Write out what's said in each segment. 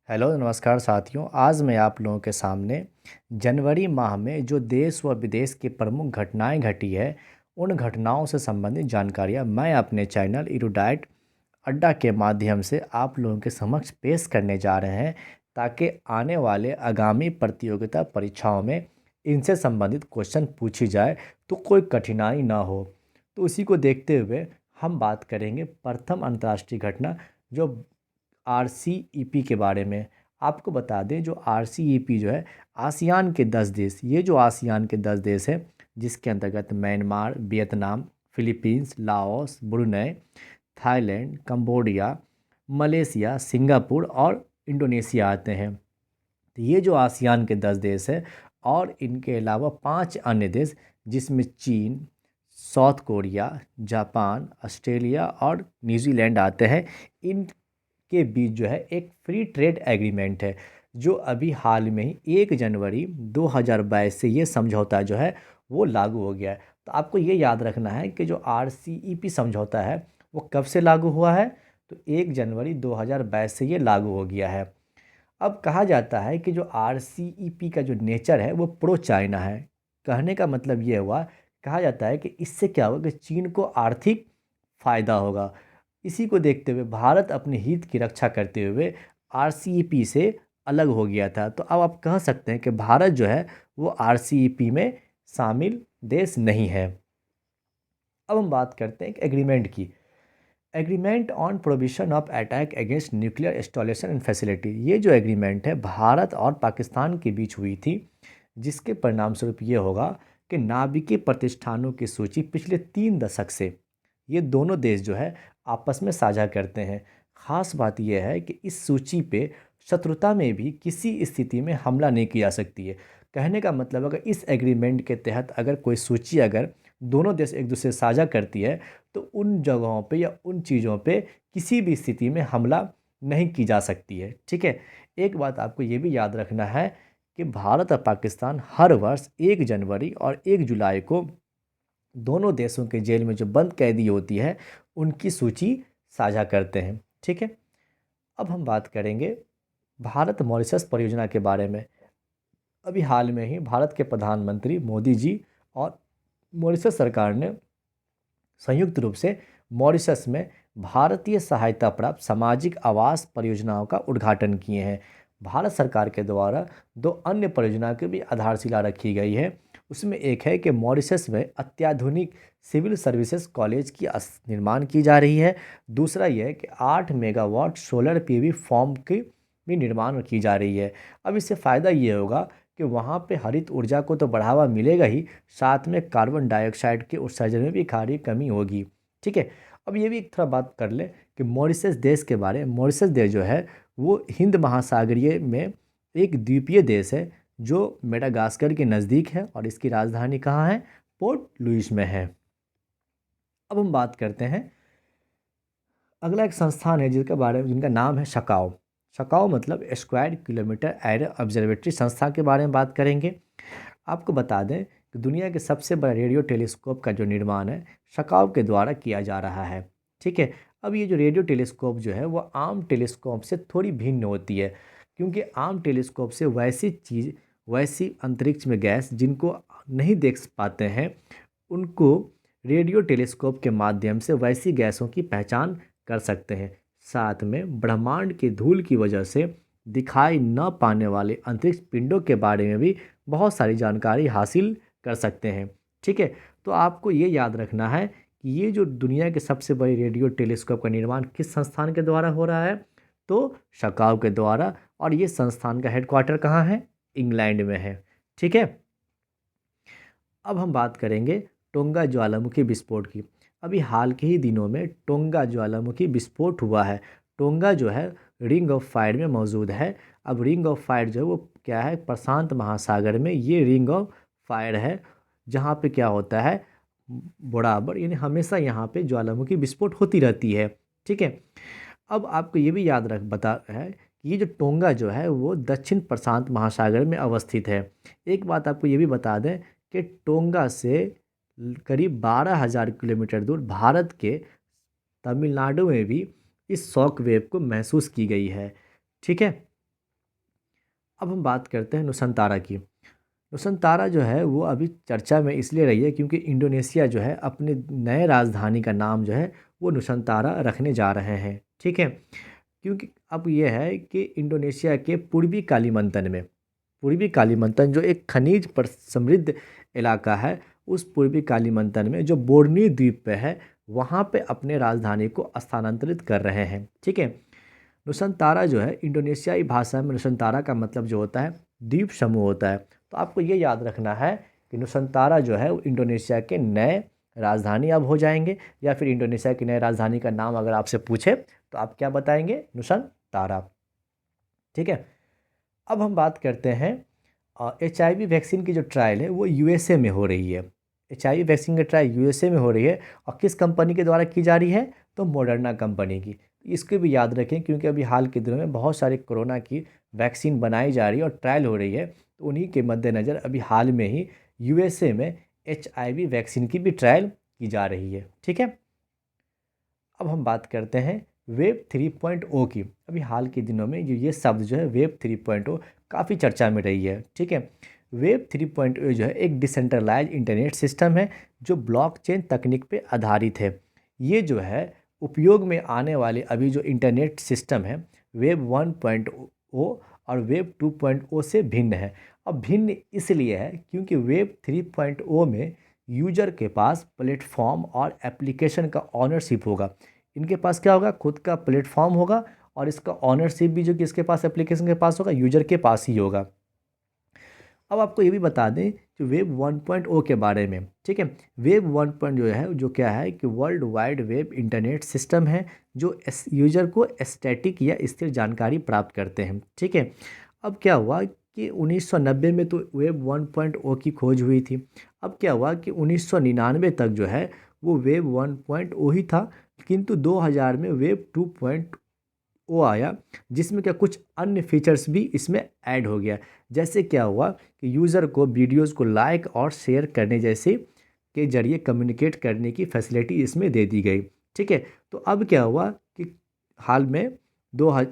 Hello नमस्कार साथियों। आज मैं आप लोगों के सामने जनवरी माह में जो देश व विदेश की प्रमुख घटनाएं घटी है उन घटनाओं से संबंधित जानकारियां मैं अपने चैनल इरुडाइट अड्डा के माध्यम से आप लोगों के समक्ष पेश करने जा रहे हैं, ताकि आने वाले आगामी प्रतियोगिता परीक्षाओं में इनसे संबंधित क्वेश्चन पूछी जाए तो कोई कठिनाई ना हो। तो उसी को देखते हुए हम बात करेंगे प्रथम अंतर्राष्ट्रीय घटना, जो आरसीईपी के बारे में। आपको बता दें, जो आरसीईपी जो है आसियान के 10 देश, ये जो आसियान के 10 देश है जिसके अंतर्गत Myanmar, Vietnam, Philippines, Laos, Brunei, Thailand, Cambodia, Malaysia, Singapore और इंडोनेशिया आते हैं। तो ये जो आसियान के 10 देश है और इनके अलावा 5 अन्य देश जिसमें चीन, साउथ कोरिया, जापान, ऑस्ट्रेलिया और न्यूजीलैंड आते हैं, इन के बीच जो है एक फ्री ट्रेड एग्रीमेंट है, जो अभी हाल में ही 1 जनवरी 2022 से ये समझौता जो है वो लागू हो गया है। तो आपको ये याद रखना है कि जो आरसीईपी समझौता है वो कब से लागू हुआ है, तो 1 जनवरी 2022 से ये लागू हो गया है। अब कहा जाता है कि जो आरसीईपी का जो नेचर है वो प्रो चाइना है। कहने का मतलब ये हुआ, कहा जाता है कि इससे क्या होगा कि चीन को आर्थिक फायदा होगा। इसी को देखते हुए भारत अपने हित की रक्षा करते हुए आरसीईपी से अलग हो गया था। तो अब आप कह सकते हैं कि भारत जो है वो आरसीईपी में शामिल देश नहीं है। अब हम बात करते हैं एक एग्रीमेंट की। Agreement on provision of attack against nuclear installation and facility, ये जो एग्रीमेंट है भारत और पाकिस्तान के बीच हुई थी, जिसके परिणाम स्वरूप ये होगा कि नाभिकीय प्रतिष्ठानों की सूची पिछले 3 दशक से ये दोनों देश जो है आपस में साझा करते हैं। खास बात यह है कि इस सूची पे शत्रुता में भी किसी स्थिति में हमला नहीं की जा सकती है। कहने का मतलब, अगर इस एग्रीमेंट के तहत अगर कोई सूची अगर दोनों देश एक दूसरे से साझा करती है तो उन जगहों पे या उन चीज़ों पे किसी भी स्थिति में हमला नहीं की जा सकती है। ठीक है। एक बात आपको ये भी याद रखना है कि भारत और पाकिस्तान हर वर्ष 1 जनवरी और 1 जुलाई को दोनों देशों के जेल में जो बंद कैदी होती है उनकी सूची साझा करते हैं। ठीक है। अब हम बात करेंगे भारत मॉरिशस परियोजना के बारे में। अभी हाल में ही भारत के प्रधानमंत्री मोदी जी और मॉरिशस सरकार ने संयुक्त रूप से मॉरिशस में भारतीय सहायता प्राप्त सामाजिक आवास परियोजनाओं का उद्घाटन किए हैं। भारत सरकार के द्वारा 2 अन्य परियोजनाओं की भी आधारशिला रखी गई है। उसमें एक है कि मॉरिशस में अत्याधुनिक सिविल सर्विसेज कॉलेज की निर्माण की जा रही है। दूसरा यह है कि 8 मेगावाट सोलर पीवी फॉर्म की भी निर्माण की जा रही है। अब इससे फ़ायदा ये होगा कि वहाँ पे हरित ऊर्जा को तो बढ़ावा मिलेगा ही, साथ में कार्बन डाइऑक्साइड के उत्सर्जन में भी खारी कमी होगी। ठीक है। अब ये भी एक थोड़ा बात कर ले कि मॉरिशस देश के बारे में। मॉरिशस देश जो है वो हिंद महासागरीय में एक द्वीपीय देश है, जो मेडागास्कर के नज़दीक है और इसकी राजधानी कहाँ है? पोर्ट लुइस में है। अब हम बात करते हैं, अगला एक संस्थान है जिसके बारे में, जिनका नाम है शकाओ। शकाओ मतलब स्क्वायर किलोमीटर एरे ऑब्जर्वेटरी संस्था के बारे में बात करेंगे। आपको बता दें कि दुनिया के सबसे बड़ा रेडियो टेलीस्कोप का जो निर्माण है शकाव के द्वारा किया जा रहा है। ठीक है। अब ये जो रेडियो टेलीस्कोप जो है वो आम टेलीस्कोप से थोड़ी भिन्न होती है, क्योंकि आम टेलीस्कोप से वैसी चीज़, वैसी अंतरिक्ष में गैस जिनको नहीं देख पाते हैं, उनको रेडियो टेलीस्कोप के माध्यम से वैसी गैसों की पहचान कर सकते हैं। साथ में ब्रह्मांड की धूल की वजह से दिखाई न पाने वाले अंतरिक्ष पिंडों के बारे में भी बहुत सारी जानकारी हासिल कर सकते हैं। ठीक है। तो आपको ये याद रखना है कि ये जो दुनिया के सबसे बड़े रेडियो टेलीस्कोप का निर्माण किस संस्थान के द्वारा हो रहा है, तो शकाव के द्वारा। और ये संस्थान का हेडक्वार्टर कहाँ है? इंग्लैंड में है। ठीक है। अब हम बात करेंगे टोंगा ज्वालामुखी विस्फोट की। अभी हाल के ही दिनों में टोंगा ज्वालामुखी विस्फोट हुआ है। टोंगा जो है रिंग ऑफ फायर में मौजूद है। अब रिंग ऑफ फायर जो है वो क्या है? प्रशांत महासागर में ये रिंग ऑफ फायर है, जहाँ पे क्या होता है, बराबर यानी हमेशा यहाँ पे ज्वालामुखी विस्फोट होती रहती है। ठीक है। अब आपको ये भी याद रख बता है कि ये जो टोंगा जो है वो दक्षिण प्रशांत महासागर में अवस्थित है। एक बात आपको ये भी बता दें कि टोंगा से करीब 12,000 किलोमीटर दूर भारत के तमिलनाडु में भी इस शॉक वेव को महसूस की गई है। ठीक है। अब हम बात करते हैं नुसंतारा की। नुसंतारा जो है वो अभी चर्चा में इसलिए रही है क्योंकि इंडोनेशिया जो है अपने नए राजधानी का नाम जो है वो नुसंतारा रखने जा रहे हैं। ठीक है, क्योंकि अब ये है कि इंडोनेशिया के पूर्वी कालीमंतन जो एक खनिज पर समृद्ध इलाका है, उस पूर्वी कालीमंतन में जो बोर्नियो द्वीप पे है, वहाँ पे अपने राजधानी को स्थानांतरित कर रहे हैं। ठीक है, नुसंतारा जो है इंडोनेशियाई भाषा में नुसंतारा का मतलब जो होता है द्वीप समूह होता है। तो आपको ये याद रखना है कि नुसंतारा जो है वो इंडोनेशिया के नए राजधानी अब हो जाएंगे, या फिर इंडोनेशिया की नई राजधानी का नाम अगर आपसे पूछे तो आप क्या बताएंगे? नुसंतारा। ठीक है, अब हम बात करते हैं HIV वैक्सीन की जो ट्रायल है वो यूएसए में हो रही है। HIV वैक्सीन की ट्रायल यूएसए में हो रही है और किस कंपनी के द्वारा की जा रही है? तो मॉडर्ना कंपनी की। इसको भी याद रखें क्योंकि अभी हाल के दिनों में बहुत सारे कोरोना की वैक्सीन बनाई जा रही है और ट्रायल हो रही है, तो उन्हीं के मद्देनज़र अभी हाल में ही यूएसए में HIV वैक्सीन की भी ट्रायल की जा रही है। ठीक है, अब हम बात करते हैं वेब 3.0 की। अभी हाल के दिनों में ये शब्द जो है वेब 3.0 काफ़ी चर्चा में रही है। ठीक है, वेब 3.0 जो है एक डिसेंट्रलाइज इंटरनेट सिस्टम है जो ब्लॉकचेन तकनीक पे आधारित है। ये जो है उपयोग में आने वाले अभी जो इंटरनेट सिस्टम है वेब 1.0 और वेब 2.0 से भिन्न है। अब भिन्न इसलिए है क्योंकि वेब 3.0 में यूजर के पास प्लेटफॉर्म और एप्लीकेशन का ऑनरशिप होगा। इनके पास क्या होगा? खुद का प्लेटफॉर्म होगा और इसका ऑनरशिप भी जो किसके पास, एप्लीकेशन के पास होगा, यूजर के पास ही होगा। अब आपको ये भी बता दें कि वेब 1.0 के बारे में। ठीक है, वेब 1. जो है जो क्या है कि world wide web internet system है जो यूजर को स्टैटिक या स्थिर जानकारी प्राप्त करते हैं। ठीक है, अब क्या हुआ कि 1990 में तो वेब 1.0 की खोज हुई थी। अब क्या हुआ कि 1999 तक जो है वो वेब 1.0 ही था, किंतु 2000 में वेब 2.0 आया, जिसमें क्या कुछ अन्य फीचर्स भी इसमें ऐड हो गया। जैसे क्या हुआ कि यूज़र को वीडियोस को लाइक और शेयर करने जैसे के जरिए कम्युनिकेट करने की फैसिलिटी इसमें दे दी गई। ठीक है, तो अब क्या हुआ कि हाल में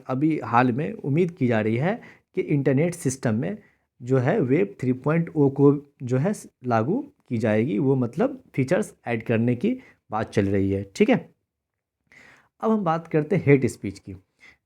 अभी हाल में उम्मीद की जा रही है कि इंटरनेट सिस्टम में जो है वेब 3.0 को जो है लागू की जाएगी, वो मतलब फीचर्स ऐड करने की बात चल रही है। ठीक है, अब हम बात करते हैं हेट स्पीच की।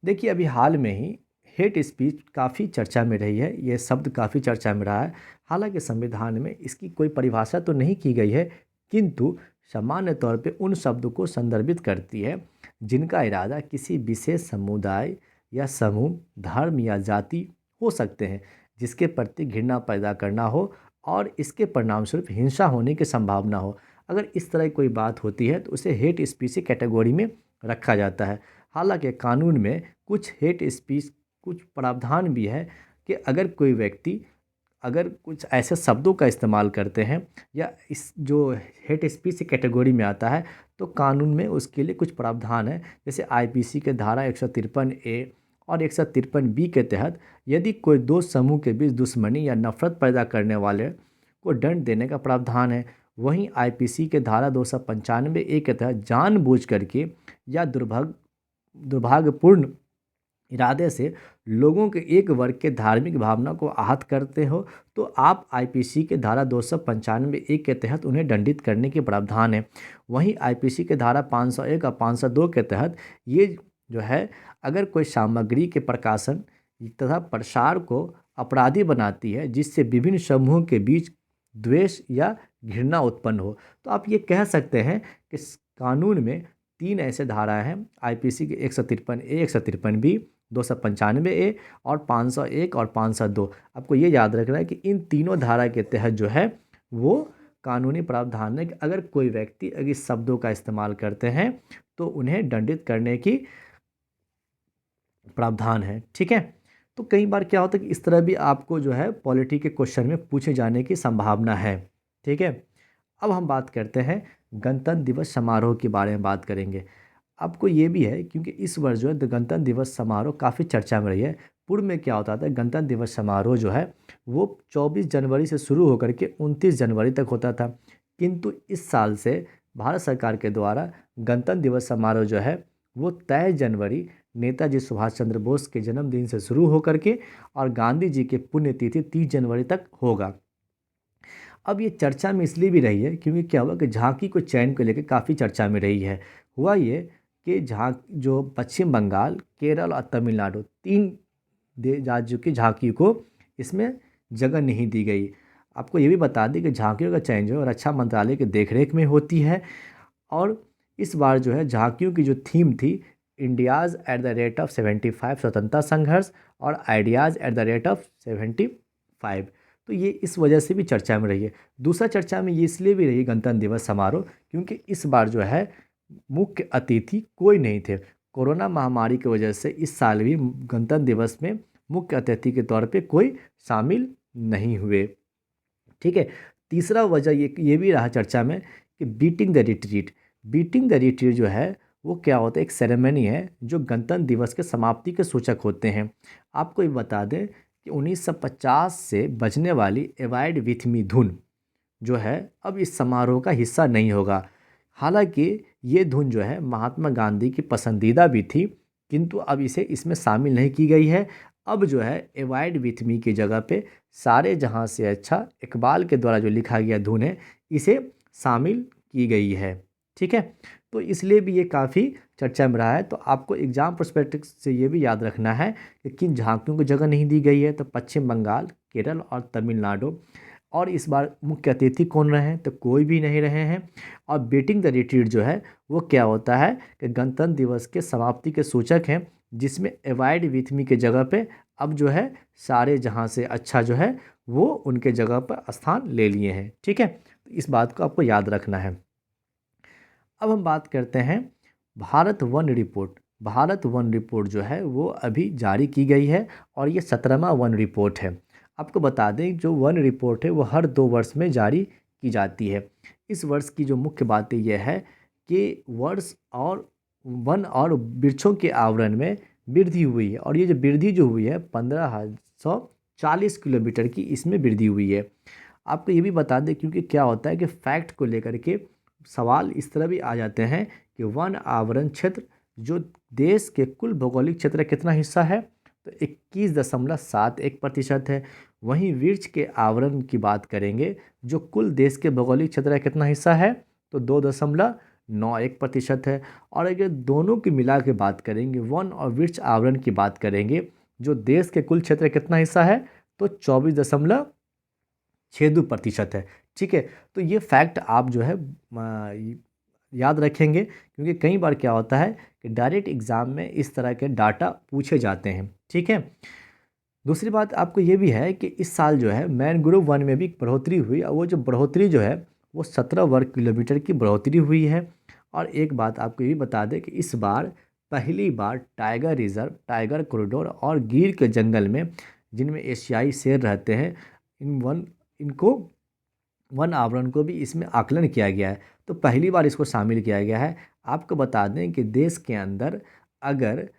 देखिए अभी हाल में ही हेट स्पीच काफ़ी चर्चा में रही है, ये शब्द काफ़ी चर्चा में रहा है। हालांकि संविधान में इसकी कोई परिभाषा तो नहीं की गई है, किंतु सामान्य तौर पे उन शब्दों को संदर्भित करती है जिनका इरादा किसी विशेष समुदाय या समूह, धर्म या जाति हो सकते हैं, जिसके प्रति घृणा पैदा करना हो और इसके परिणामस्वरूप हिंसा होने की संभावना हो। अगर इस तरह की कोई बात होती है तो उसे हेट स्पीच की कैटेगरी में रखा जाता है। हालांकि कानून में कुछ हेट स्पीच कुछ प्रावधान भी है कि अगर कोई व्यक्ति अगर कुछ ऐसे शब्दों का इस्तेमाल करते हैं या इस जो हेट स्पीच की कैटेगरी में आता है, तो कानून में उसके लिए कुछ प्रावधान है। जैसे आईपीसी के धारा 153A और 153B के तहत यदि कोई दो समूह के बीच दुश्मनी या नफरत पैदा करने वाले को दंड देने का प्रावधान है। वहीं आईपीसी के धारा 295A के तहत जानबूझ करके या दुर्भाग्यपूर्ण इरादे से लोगों के एक वर्ग के धार्मिक भावना को आहत करते हो, तो आप आईपीसी के धारा 295A के तहत उन्हें दंडित करने के प्रावधान है। वहीं आईपीसी के धारा 501 और 502 के तहत ये जो है अगर कोई सामग्री के प्रकाशन तथा प्रसार को अपराधी बनाती है जिससे विभिन्न समूहों के बीच द्वेष या घृणा उत्पन्न हो, तो आप ये कह सकते हैं कि इस कानून में तीन ऐसे धाराएं हैं, आईपीसी के 153A, 153B, 295A और 501 और 502। आपको ये याद रखना है कि इन तीनों धारा के तहत जो है वो कानूनी प्रावधान है कि अगर कोई व्यक्ति अगर इस शब्दों का इस्तेमाल करते हैं तो उन्हें दंडित करने की प्रावधान है। ठीक है, तो कई बार क्या होता है कि इस तरह भी आपको जो है पॉलिटी के क्वेश्चन में पूछे जाने की संभावना है। ठीक है, अब हम बात करते हैं गणतंत्र दिवस समारोह के बारे में बात करेंगे। आपको ये भी है क्योंकि इस वर्ष जो है गणतंत्र दिवस समारोह काफ़ी चर्चा में रही है। पूर्व में क्या होता था, गणतंत्र दिवस समारोह जो है वो 24 जनवरी से शुरू होकर के 29 जनवरी तक होता था, किंतु इस साल से भारत सरकार के द्वारा गणतंत्र दिवस समारोह जो है वो 23 जनवरी नेताजी सुभाष चंद्र बोस के जन्मदिन से शुरू होकर के और गांधी जी के पुण्यतिथि 30 जनवरी तक होगा। अब ये चर्चा में इसलिए भी रही है क्योंकि क्या हुआ कि झांकी को चयन को लेकर काफ़ी चर्चा में रही है। हुआ ये कि जो पश्चिम बंगाल, केरल और तमिलनाडु, तीन राज्यों की झांकी को इसमें जगह नहीं दी गई। आपको ये भी बता दें कि झांकियों का चयन जो है रक्षा मंत्रालय के देखरेख में होती है। और इस बार जो है झांकियों की जो थीम थी, India's at the rate of 75 स्वतंत्रता संघर्ष और ideas at the rate of 75। तो ये इस वजह से भी चर्चा में रही है। दूसरा चर्चा में ये इसलिए भी रही गणतंत्र दिवस समारोह क्योंकि इस बार जो है मुख्य अतिथि कोई नहीं थे। कोरोना महामारी की वजह से इस साल भी गणतंत्र दिवस में मुख्य अतिथि के तौर पे कोई शामिल नहीं हुए। ठीक है। तीसरा वजह ये भी रहा चर्चा में कि beating the retreat. Beating the retreat जो है वो क्या होता है, एक सेरेमनी है जो गणतंत्र दिवस के समाप्ति के सूचक होते हैं। आपको ये बता दें कि 1950 से बजने वाली एवॉयड विथ मी धुन जो है अब इस समारोह का हिस्सा नहीं होगा। हालांकि ये धुन जो है महात्मा गांधी की पसंदीदा भी थी, किंतु अब इसे इसमें शामिल नहीं की गई है। अब जो है एवॉयड विथ मी की जगह पे सारे जहां से अच्छा इकबाल के द्वारा जो लिखा गया धुन है इसे शामिल की गई है। ठीक है। तो इसलिए भी ये काफ़ी चर्चा में रहा है। तो आपको एग्जाम पर्सपेक्टिव से ये भी याद रखना है कि किन झांकियों को जगह नहीं दी गई है। तो पश्चिम बंगाल, केरल और तमिलनाडु। और इस बार मुख्य अतिथि कौन रहे हैं, तो कोई भी नहीं रहे हैं। और बीटिंग द रिट्रीट जो है वो क्या होता है कि गणतंत्र दिवस के समाप्ति के सूचक हैं, जिसमें एवॉयड विथ मी के जगह पे अब जो है सारे जहां से अच्छा जो है वो उनके जगह पर स्थान ले लिए हैं। ठीक है। तो इस बात को आपको याद रखना है। अब हम बात करते हैं Bharat one report. Bharat one report जो है वो अभी जारी की गई है और ये 17वां वन रिपोर्ट है। आपको बता दें जो वन रिपोर्ट है वो हर 2 वर्ष में जारी की जाती है। इस वर्ष की जो मुख्य बातें यह है कि वर्ष और वन और वृक्षों के आवरण में वृद्धि हुई है। और ये जो वृद्धि जो हुई है 1540 किलोमीटर की इसमें वृद्धि हुई है। आपको ये भी बता दें क्योंकि क्या होता है कि फैक्ट को लेकर के सवाल इस तरह भी आ जाते हैं कि वन आवरण क्षेत्र जो देश के कुल भौगोलिक क्षेत्र का कितना हिस्सा है, तो 21.71% है। वहीं वृक्ष के आवरण की बात करेंगे जो कुल देश के भौगोलिक क्षेत्र का कितना हिस्सा है, तो 2.91% है। और अगर दोनों की मिला के बात करेंगे, वन और वृक्ष आवरण की बात करेंगे जो देश के कुल क्षेत्र का कितना हिस्सा है, तो 24.62% है। ठीक है। तो ये फैक्ट आप जो है याद रखेंगे क्योंकि कई बार क्या होता है कि डायरेक्ट एग्ज़ाम में इस तरह के डाटा पूछे जाते हैं। ठीक है। दूसरी बात आपको ये भी है कि इस साल जो है मैनग्रोव वन में भी बढ़ोतरी हुई और वो जो बढ़ोतरी जो है वो 17 वर्ग किलोमीटर की बढ़ोतरी हुई है। और एक बात आपको ये भी बता दें कि इस बार पहली बार टाइगर रिजर्व, टाइगर कॉरिडोर और गिर के जंगल में जिनमें एशियाई शेर रहते हैं इनको वन आवरण को भी इसमें आकलन किया गया है। तो पहली बार इसको शामिल किया गया है। आपको बता दें कि देश के अंदर अगर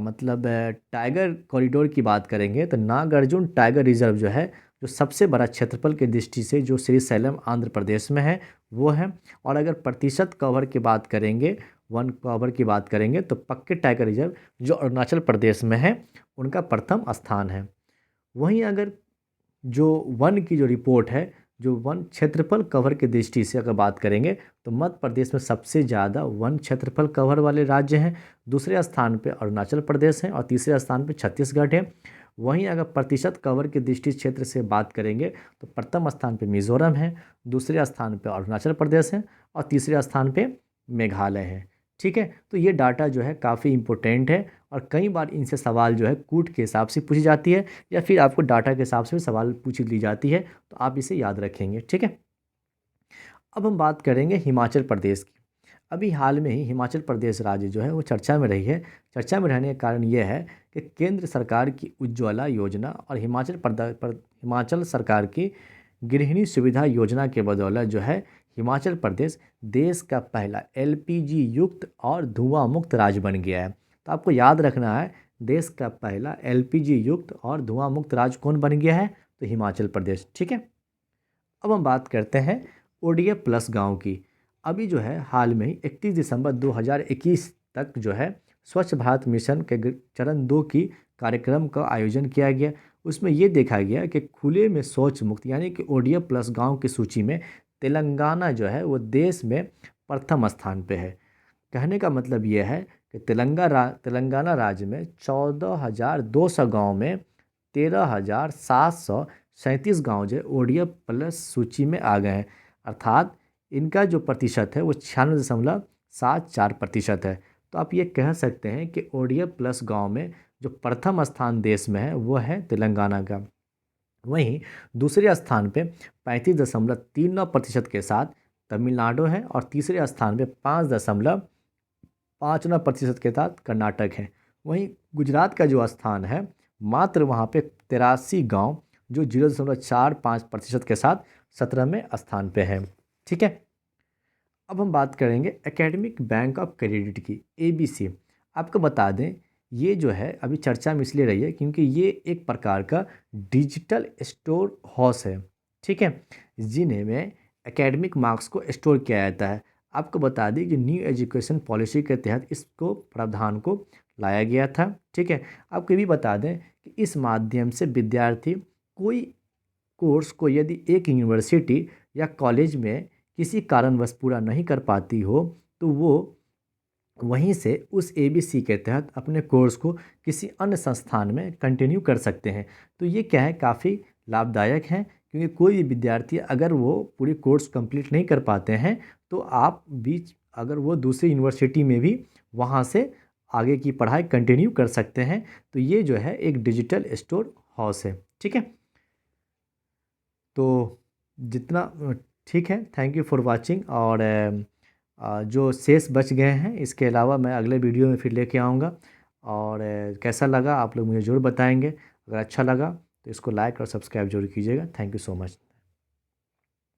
मतलब टाइगर कॉरिडोर की बात करेंगे तो नागार्जुन टाइगर रिजर्व जो है जो सबसे बड़ा क्षेत्रफल की दृष्टि से जो श्रीशैलम आंध्र प्रदेश में है वो है। और अगर प्रतिशत कवर की बात करेंगे, वन कवर की बात करेंगे, तो पक्के टाइगर रिजर्व जो अरुणाचल प्रदेश में है उनका प्रथम स्थान है। वहीं अगर जो वन की जो रिपोर्ट है, जो वन क्षेत्रफल कवर की दृष्टि से अगर बात करेंगे तो मध्य प्रदेश में सबसे ज़्यादा वन क्षेत्रफल कवर वाले राज्य हैं। दूसरे स्थान पे अरुणाचल प्रदेश है और तीसरे स्थान पे छत्तीसगढ़ है। वहीं अगर प्रतिशत कवर की दृष्टि क्षेत्र से बात करेंगे तो प्रथम स्थान पे मिजोरम है, दूसरे स्थान पे अरुणाचल प्रदेश है और तीसरे स्थान पे मेघालय है। ठीक है। तो ये डाटा जो है काफ़ी इंपॉर्टेंट है और कई बार इनसे सवाल जो है कूट के हिसाब से पूछी जाती है या फिर आपको डाटा के हिसाब से भी सवाल पूछ ली जाती है, तो आप इसे याद रखेंगे। ठीक है। अब हम बात करेंगे हिमाचल प्रदेश की। अभी हाल में ही हिमाचल प्रदेश राज्य जो है वो चर्चा में रही है। चर्चा में रहने का कारण यह है कि केंद्र सरकार की उज्ज्वला योजना और हिमाचल सरकार की गृहिणी सुविधा योजना के बदौलत जो है हिमाचल प्रदेश देश का पहला एलपीजी युक्त और धुआं मुक्त राज्य बन गया है। तो आपको याद रखना है देश का पहला एलपीजी युक्त और धुआं मुक्त राज्य कौन बन गया है, तो हिमाचल प्रदेश। ठीक है। अब हम बात करते हैं ओडीएफ प्लस गांव की। अभी जो है हाल में ही 31 दिसंबर 2021 तक जो है स्वच्छ भारत मिशन के चरण 2 की कार्यक्रम का आयोजन किया गया। उसमें ये देखा गया कि खुले में शौच मुक्त यानी कि ओडीएफ प्लस गांव की सूची में तेलंगाना जो है वो देश में प्रथम स्थान पे है। कहने का मतलब ये है कि तेलंगाना राज्य में 14,200 गांव में 13,737 गांव जो ओडीएफ प्लस सूची में आ गए हैं। अर्थात इनका जो प्रतिशत है वो 96.74% है। तो आप ये कह सकते हैं कि ओडीएफ प्लस गांव में जो प्रथम स्थान देश में है वो है तेलंगाना का। वहीं दूसरे स्थान पे 35.39% के साथ तमिलनाडु है और तीसरे स्थान पे 5.59% के साथ कर्नाटक है। वहीं गुजरात का जो स्थान है मात्र वहाँ पे 83 गांव जो 0.45% के साथ 17वें स्थान पे है। ठीक है, अब हम बात करेंगे एकेडमिक बैंक ऑफ क्रेडिट की, एबीसी। आपको बता दें ये जो है अभी चर्चा में इसलिए रही है क्योंकि ये एक प्रकार का डिजिटल स्टोर हाउस है। ठीक है, जिन्हें में एकेडमिक मार्क्स को स्टोर किया जाता है। आपको बता दें कि न्यू एजुकेशन पॉलिसी के तहत इसको प्रावधान को लाया गया था। ठीक है, आपको ये भी बता दें कि इस माध्यम से विद्यार्थी कोई कोर्स को यदि एक यूनिवर्सिटी या कॉलेज में किसी कारणवश पूरा नहीं कर पाती हो तो वो वहीं से उस एबीसी के तहत अपने कोर्स को किसी अन्य संस्थान में कंटिन्यू कर सकते हैं। तो ये क्या है, काफ़ी लाभदायक है क्योंकि कोई भी विद्यार्थी अगर वो पूरी कोर्स कंप्लीट नहीं कर पाते हैं तो आप बीच अगर वो दूसरी यूनिवर्सिटी में भी वहाँ से आगे की पढ़ाई कंटिन्यू कर सकते हैं। तो ये जो है एक डिजिटल स्टोर हाउस है। ठीक है, तो जितना ठीक है, थैंक यू फॉर वाचिंग। और जो शेष बच गए हैं इसके अलावा मैं अगले वीडियो में फिर लेके आऊँगा। और कैसा लगा आप लोग मुझे ज़रूर बताएंगे। अगर अच्छा लगा तो इसको लाइक और सब्सक्राइब जरूर कीजिएगा। Thank you so much.